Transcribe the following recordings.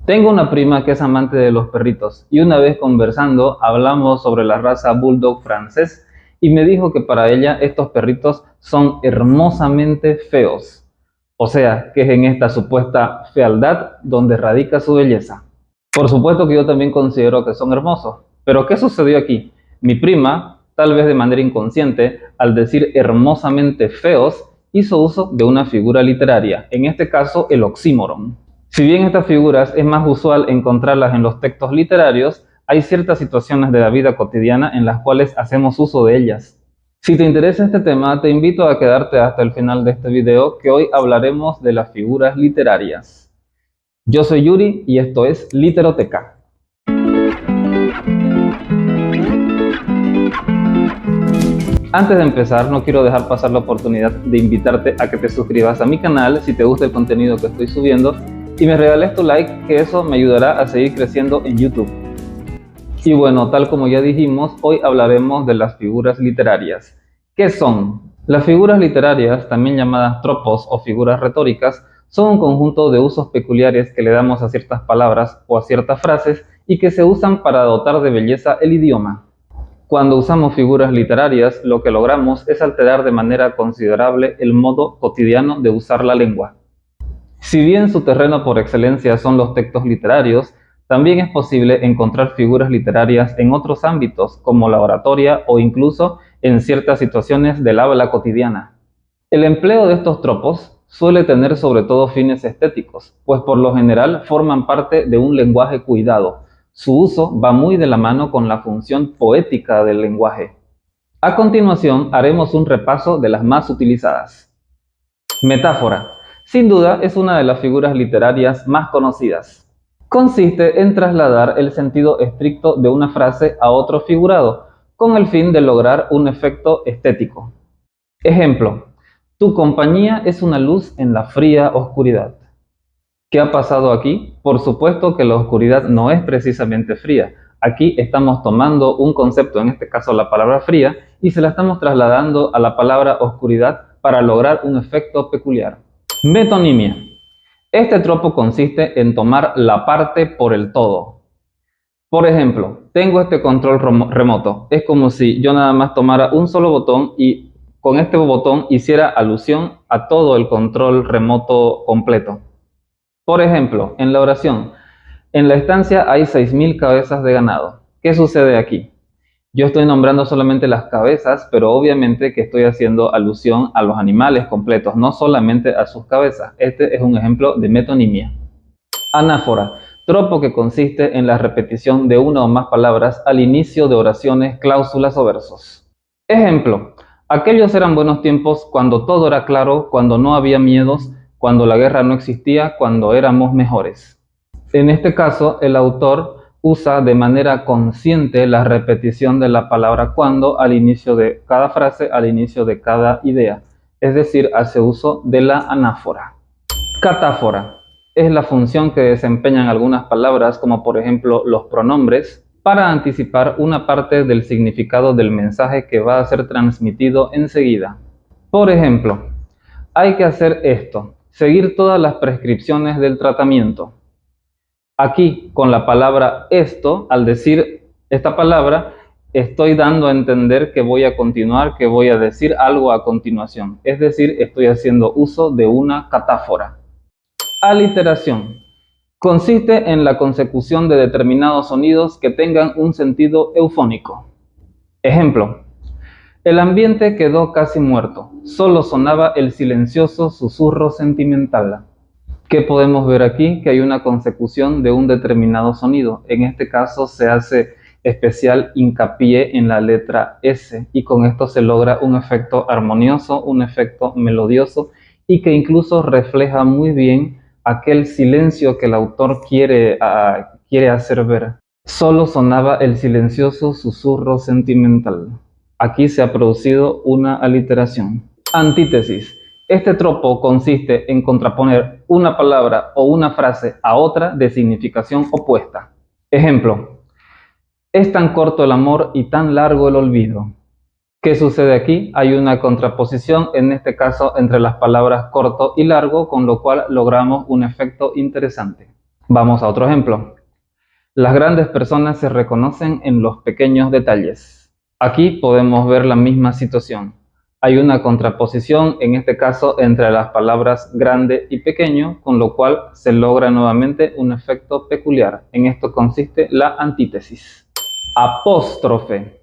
Tengo una prima que es amante de los perritos y una vez conversando hablamos sobre la raza Bulldog francés y me dijo que para ella estos perritos son hermosamente feos. O sea, que es en esta supuesta fealdad donde radica su belleza. Por supuesto que yo también considero que son hermosos, pero ¿qué sucedió aquí? Mi prima, tal vez de manera inconsciente, al decir hermosamente feos, hizo uso de una figura literaria, en este caso el oxímoron. Si bien estas figuras es más usual encontrarlas en los textos literarios, hay ciertas situaciones de la vida cotidiana en las cuales hacemos uso de ellas. Si te interesa este tema, te invito a quedarte hasta el final de este video, que hoy hablaremos de las figuras literarias. Yo soy Yuri y esto es Literoteca. Antes de empezar, no quiero dejar pasar la oportunidad de invitarte a que te suscribas a mi canal si te gusta el contenido que estoy subiendo y me regales tu like, que eso me ayudará a seguir creciendo en YouTube. Y bueno, tal como ya dijimos, hoy hablaremos de las figuras literarias. ¿Qué son? Las figuras literarias, también llamadas tropos o figuras retóricas, son un conjunto de usos peculiares que le damos a ciertas palabras o a ciertas frases y que se usan para dotar de belleza el idioma. Cuando usamos figuras literarias, lo que logramos es alterar de manera considerable el modo cotidiano de usar la lengua. Si bien su terreno por excelencia son los textos literarios, también es posible encontrar figuras literarias en otros ámbitos, como la oratoria o incluso en ciertas situaciones del habla cotidiana. El empleo de estos tropos suele tener sobre todo fines estéticos, pues por lo general forman parte de un lenguaje cuidado. Su uso va muy de la mano con la función poética del lenguaje. A continuación haremos un repaso de las más utilizadas. Metáfora. Sin duda es una de las figuras literarias más conocidas. Consiste en trasladar el sentido estricto de una frase a otro figurado, con el fin de lograr un efecto estético. Ejemplo: tu compañía es una luz en la fría oscuridad. ¿Qué ha pasado aquí? Por supuesto que la oscuridad no es precisamente fría. Aquí estamos tomando un concepto, en este caso la palabra fría, y se la estamos trasladando a la palabra oscuridad para lograr un efecto peculiar. Metonimia. Este tropo consiste en tomar la parte por el todo. Por ejemplo, tengo este control remoto. Es como si yo nada más tomara un solo botón y con este botón hiciera alusión a todo el control remoto completo. Por ejemplo, en la oración, en la estancia hay 6.000 cabezas de ganado. ¿Qué sucede aquí? Yo estoy nombrando solamente las cabezas, pero obviamente que estoy haciendo alusión a los animales completos, no solamente a sus cabezas. Este es un ejemplo de metonimia. Anáfora, tropo que consiste en la repetición de una o más palabras al inicio de oraciones, cláusulas o versos. Ejemplo: aquellos eran buenos tiempos cuando todo era claro, cuando no había miedos, cuando la guerra no existía, cuando éramos mejores. En este caso, el autor usa de manera consciente la repetición de la palabra cuando al inicio de cada frase, al inicio de cada idea, es decir, hace uso de la anáfora. Catáfora es la función que desempeñan algunas palabras, como por ejemplo los pronombres, para anticipar una parte del significado del mensaje que va a ser transmitido enseguida. Por ejemplo, hay que hacer esto, seguir todas las prescripciones del tratamiento. Aquí, con la palabra esto, al decir esta palabra, estoy dando a entender que voy a continuar, que voy a decir algo a continuación. Es decir, estoy haciendo uso de una catáfora. Aliteración. Consiste en la consecución de determinados sonidos que tengan un sentido eufónico. Ejemplo: el ambiente quedó casi muerto, solo sonaba el silencioso susurro sentimental. ¿Qué podemos ver aquí? Que hay una consecución de un determinado sonido. En este caso se hace especial hincapié en la letra S y con esto se logra un efecto armonioso, un efecto melodioso y que incluso refleja muy bien aquel silencio que el autor quiere hacer ver. Solo sonaba el silencioso susurro sentimental. Aquí se ha producido una aliteración. Antítesis. Este tropo consiste en contraponer una palabra o una frase a otra de significación opuesta. Ejemplo: es tan corto el amor y tan largo el olvido. ¿Qué sucede aquí? Hay una contraposición, en este caso entre las palabras corto y largo, con lo cual logramos un efecto interesante. Vamos a otro ejemplo. Las grandes personas se reconocen en los pequeños detalles. Aquí podemos ver la misma situación. Hay una contraposición, en este caso, entre las palabras grande y pequeño, con lo cual se logra nuevamente un efecto peculiar. En esto consiste la antítesis. Apóstrofe.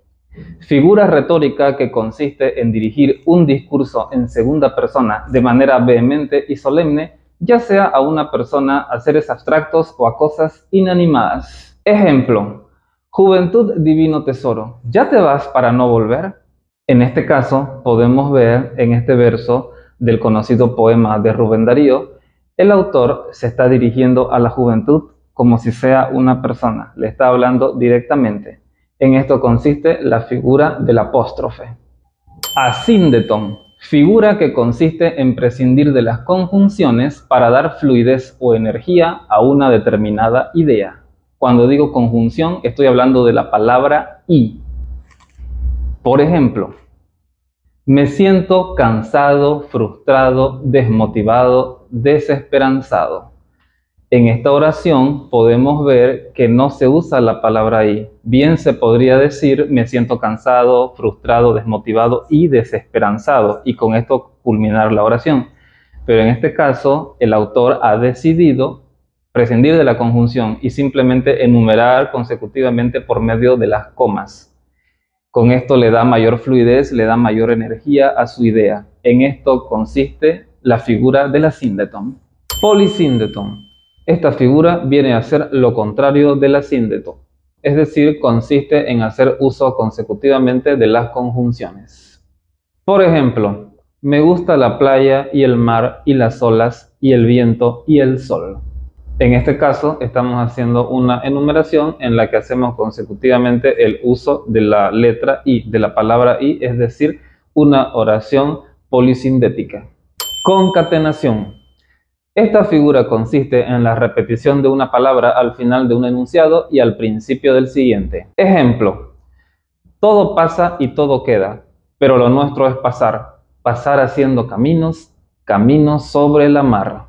Figura retórica que consiste en dirigir un discurso en segunda persona de manera vehemente y solemne, ya sea a una persona, a seres abstractos o a cosas inanimadas. Ejemplo: juventud, divino tesoro, ¿ya te vas para no volver? En este caso, podemos ver en este verso del conocido poema de Rubén Darío, el autor se está dirigiendo a la juventud como si sea una persona, le está hablando directamente. En esto consiste la figura del apóstrofe. Asíndeton, figura que consiste en prescindir de las conjunciones para dar fluidez o energía a una determinada idea. Cuando digo conjunción, estoy hablando de la palabra y. Por ejemplo, me siento cansado, frustrado, desmotivado, desesperanzado. En esta oración podemos ver que no se usa la palabra y. Bien se podría decir me siento cansado, frustrado, desmotivado y desesperanzado, y con esto culminar la oración. Pero en este caso el autor ha decidido prescindir de la conjunción y simplemente enumerar consecutivamente por medio de las comas. Con esto le da mayor fluidez, le da mayor energía a su idea. En esto consiste la figura de la síndeton. Polisíndeton. Esta figura viene a ser lo contrario de la síndeto, es decir, consiste en hacer uso consecutivamente de las conjunciones. Por ejemplo, me gusta la playa y el mar y las olas y el viento y el sol. En este caso estamos haciendo una enumeración en la que hacemos consecutivamente el uso de la letra I, de la palabra I, es decir, una oración polisindética. Concatenación. Esta figura consiste en la repetición de una palabra al final de un enunciado y al principio del siguiente. Ejemplo: todo pasa y todo queda, pero lo nuestro es pasar, pasar haciendo caminos, caminos sobre la mar.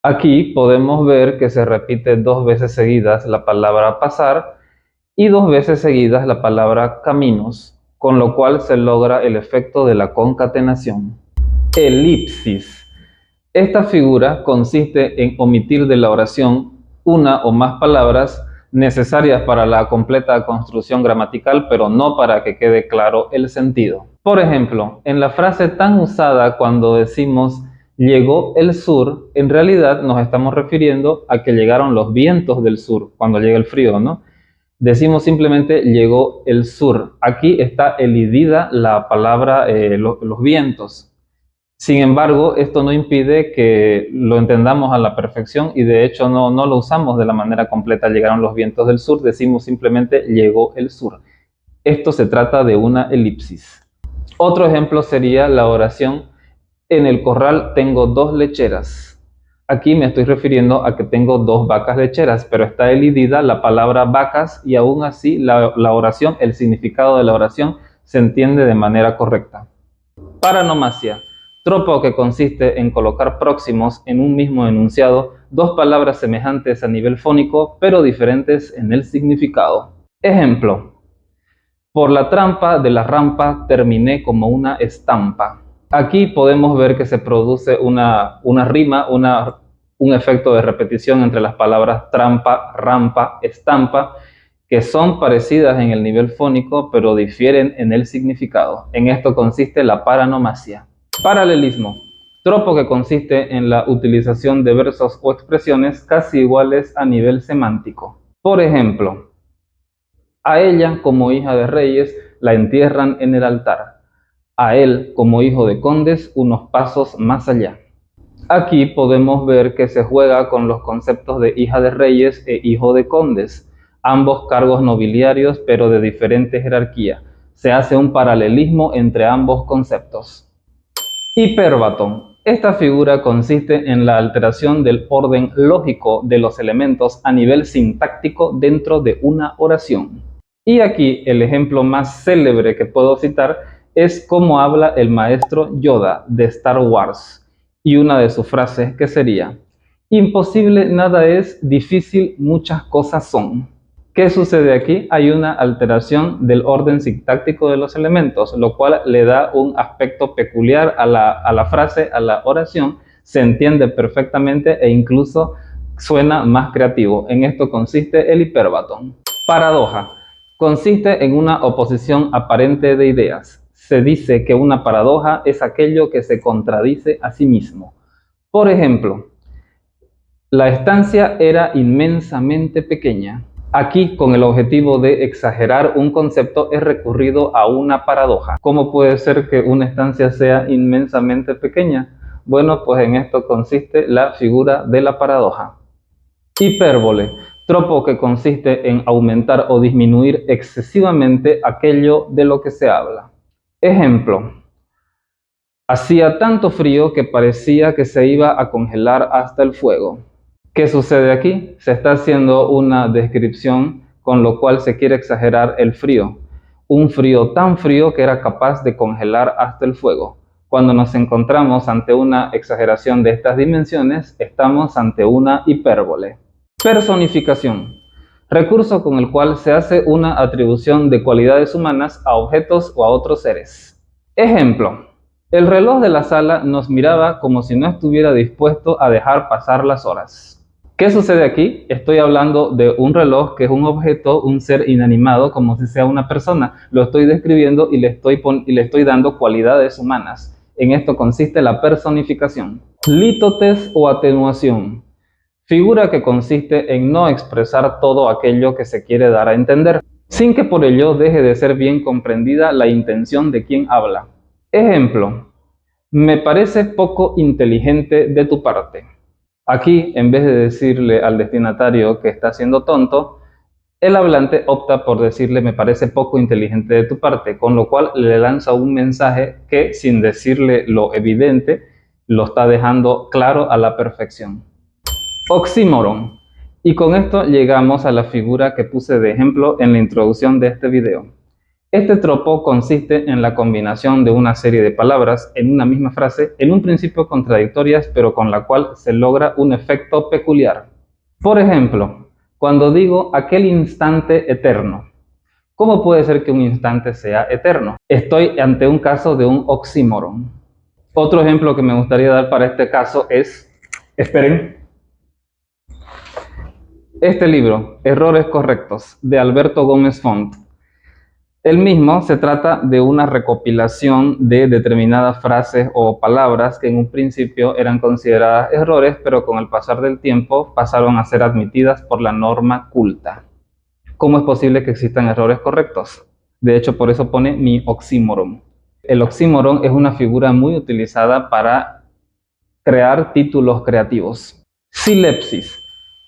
Aquí podemos ver que se repite 2 veces seguidas la palabra pasar y 2 veces seguidas la palabra caminos, con lo cual se logra el efecto de la concatenación. Elipsis. Esta figura consiste en omitir de la oración una o más palabras necesarias para la completa construcción gramatical, pero no para que quede claro el sentido. Por ejemplo, en la frase tan usada cuando decimos llegó el sur, en realidad nos estamos refiriendo a que llegaron los vientos del sur, cuando llega el frío, ¿no? Decimos simplemente llegó el sur. Aquí está elidida la palabra los vientos. Sin embargo, esto no impide que lo entendamos a la perfección y de hecho no lo usamos de la manera completa. Llegaron los vientos del sur, decimos simplemente llegó el sur. Esto se trata de una elipsis. Otro ejemplo sería la oración en el corral tengo 2 lecheras. Aquí me estoy refiriendo a que tengo 2 vacas lecheras, pero está elidida la palabra vacas y aún así la oración, el significado de la oración se entiende de manera correcta. Paranomasia. Tropo que consiste en colocar próximos en un mismo enunciado 2 palabras semejantes a nivel fónico, pero diferentes en el significado. Ejemplo: por la trampa de la rampa terminé como una estampa. Aquí podemos ver que se produce una rima, un efecto de repetición entre las palabras trampa, rampa, estampa, que son parecidas en el nivel fónico, pero difieren en el significado. En esto consiste la paranomasia. Paralelismo. Tropo que consiste en la utilización de versos o expresiones casi iguales a nivel semántico. Por ejemplo, a ella, como hija de reyes, la entierran en el altar. A él, como hijo de condes, unos pasos más allá. Aquí podemos ver que se juega con los conceptos de hija de reyes e hijo de condes, ambos cargos nobiliarios pero de diferente jerarquía. Se hace un paralelismo entre ambos conceptos. Hiperbatón. Esta figura consiste en la alteración del orden lógico de los elementos a nivel sintáctico dentro de una oración. Y aquí el ejemplo más célebre que puedo citar es cómo habla el maestro Yoda de Star Wars y una de sus frases que sería: Imposible nada es, difícil muchas cosas son. ¿Qué sucede aquí? Hay una alteración del orden sintáctico de los elementos, lo cual le da un aspecto peculiar a la frase, a la oración, se entiende perfectamente e incluso suena más creativo. En esto consiste el hipérbaton. Paradoja. Consiste en una oposición aparente de ideas. Se dice que una paradoja es aquello que se contradice a sí mismo. Por ejemplo, la estancia era inmensamente pequeña. Aquí, con el objetivo de exagerar un concepto, he recurrido a una paradoja. ¿Cómo puede ser que una estancia sea inmensamente pequeña? Bueno, pues en esto consiste la figura de la paradoja. Hipérbole, tropo que consiste en aumentar o disminuir excesivamente aquello de lo que se habla. Ejemplo: hacía tanto frío que parecía que se iba a congelar hasta el fuego. ¿Qué sucede aquí? Se está haciendo una descripción con lo cual se quiere exagerar el frío. Un frío tan frío que era capaz de congelar hasta el fuego. Cuando nos encontramos ante una exageración de estas dimensiones, estamos ante una hipérbole. Personificación. Recurso con el cual se hace una atribución de cualidades humanas a objetos o a otros seres. Ejemplo: el reloj de la sala nos miraba como si no estuviera dispuesto a dejar pasar las horas. ¿Qué sucede aquí? Estoy hablando de un reloj que es un objeto, un ser inanimado, como si sea una persona. Lo estoy describiendo y le estoy dando cualidades humanas. En esto consiste la personificación. Lítotes o atenuación. Figura que consiste en no expresar todo aquello que se quiere dar a entender, sin que por ello deje de ser bien comprendida la intención de quien habla. Ejemplo: me parece poco inteligente de tu parte. Aquí, en vez de decirle al destinatario que está siendo tonto, el hablante opta por decirle me parece poco inteligente de tu parte, con lo cual le lanza un mensaje que, sin decirle lo evidente, lo está dejando claro a la perfección. Oxímoron. Y con esto llegamos a la figura que puse de ejemplo en la introducción de este video. Este tropo consiste en la combinación de una serie de palabras en una misma frase, en un principio contradictorias, pero con la cual se logra un efecto peculiar. Por ejemplo, cuando digo aquel instante eterno, ¿cómo puede ser que un instante sea eterno? Estoy ante un caso de un oxímoron. Otro ejemplo que me gustaría dar para este caso es, esperen, este libro, Errores Correctos, de Alberto Gómez Font. El mismo se trata de una recopilación de determinadas frases o palabras que en un principio eran consideradas errores, pero con el pasar del tiempo pasaron a ser admitidas por la norma culta. ¿Cómo es posible que existan errores correctos? De hecho, por eso pone mi oxímoron. El oxímoron es una figura muy utilizada para crear títulos creativos. Silepsis.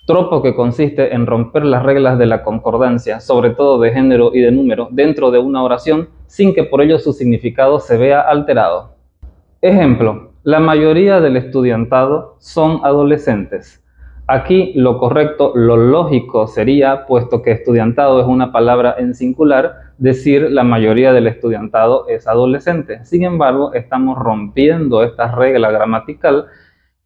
Tropo que consiste en romper las reglas de la concordancia, sobre todo de género y de número, dentro de una oración, sin que por ello su significado se vea alterado. Ejemplo: la mayoría del estudiantado son adolescentes. Aquí lo correcto, lo lógico sería, puesto que estudiantado es una palabra en singular, decir la mayoría del estudiantado es adolescente. Sin embargo, estamos rompiendo esta regla gramatical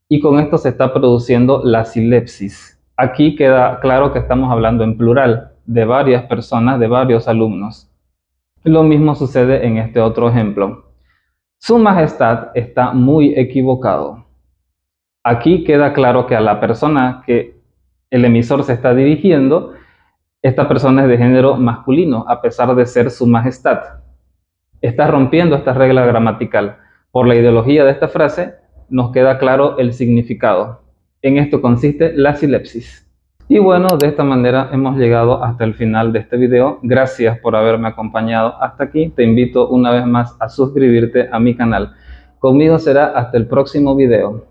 y con esto se está produciendo la silepsis. Aquí queda claro que estamos hablando en plural, de varias personas, de varios alumnos. Lo mismo sucede en este otro ejemplo. Su Majestad está muy equivocado. Aquí queda claro que a la persona que el emisor se está dirigiendo, esta persona es de género masculino, a pesar de ser Su Majestad. Está rompiendo esta regla gramatical. Por la ideología de esta frase, nos queda claro el significado. En esto consiste la silepsis. Y bueno, de esta manera hemos llegado hasta el final de este video. Gracias por haberme acompañado hasta aquí. Te invito una vez más a suscribirte a mi canal. Conmigo será hasta el próximo video.